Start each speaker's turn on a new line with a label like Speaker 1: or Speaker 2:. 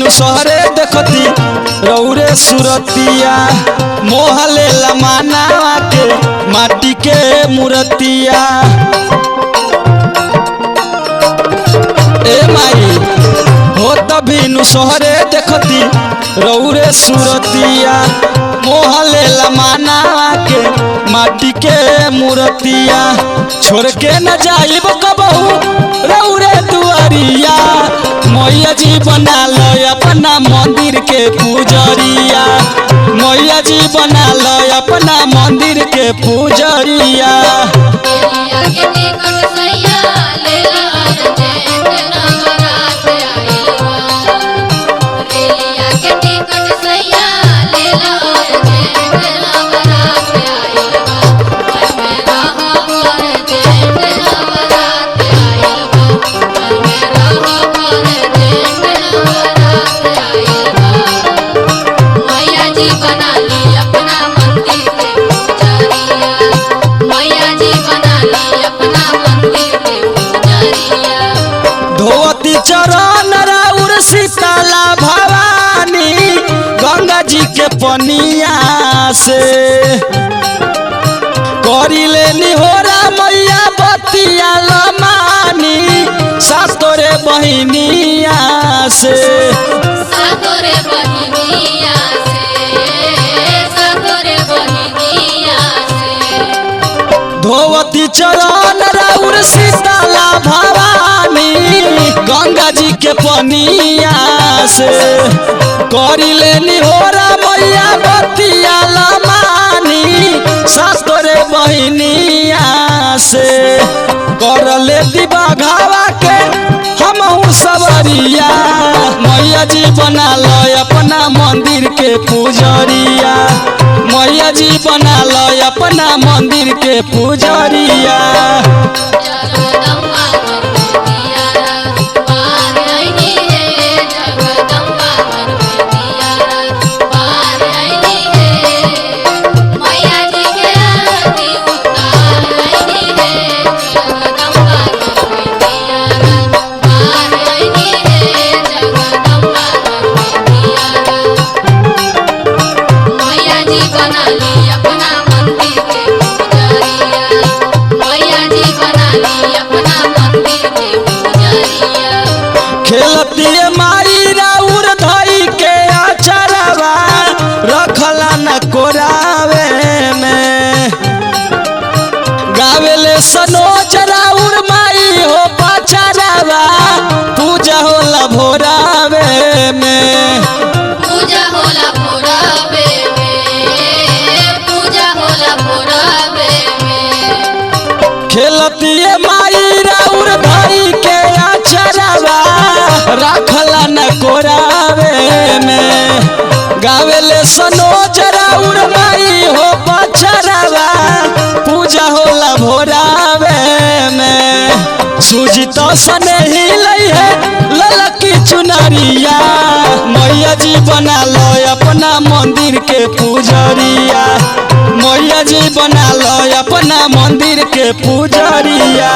Speaker 1: बिनु सहरे देखती रौरे सुरतिया मोहले लमानावा के माटी के मूर्तिया। ए माई हो बिनु सहरे देखती रौरे सुरतिया मोहले लमानावा के माटी के मूर्तिया। छोड़ के न जाइब कबहू रौरे दुआरिया मैया जी बना लो अपना मंदिर के पुजरिया। मैया जी बना लो अपना मंदिर के पुजरिया। धोती चरण राउर शीतला भवानी गंगा जी के पनिया से करिले निहोरा मैया बतिया लमानी सातोरे बहिनिया से। धोती चरण राउर शीतला भवानी गंगा जी के पनिया से करिले निहोरा मैया बतिया लमानी सातोरे बहिनिया से। करले दिबा घावा के हमहू सवरिया मैया जी बना लो अपना मंदिर के पुजरिया। मैया जी बना लो अपना मंदिर के पुजरिया। खेलती माई राउर धई के अचरवा रखला न कोरावे में गावेले सनोज राउर माई हो पचरवा पूजा होला भोरावे में।
Speaker 2: पूजा होला भोरावे में, पूजा होला भोरावे में।
Speaker 1: खेलती माई राउर धई के अचरवा रखला न कोरावे में गावेले सनोज राउर माई हो पचरवा पूजा होला भोरावे में। सूजी तो सने ही लई है ललकी चुनरिया मैया जी बना लो अपना मंदिर के पुजरिया। मैया जी बना लो अपना मंदिर के पुजरिया।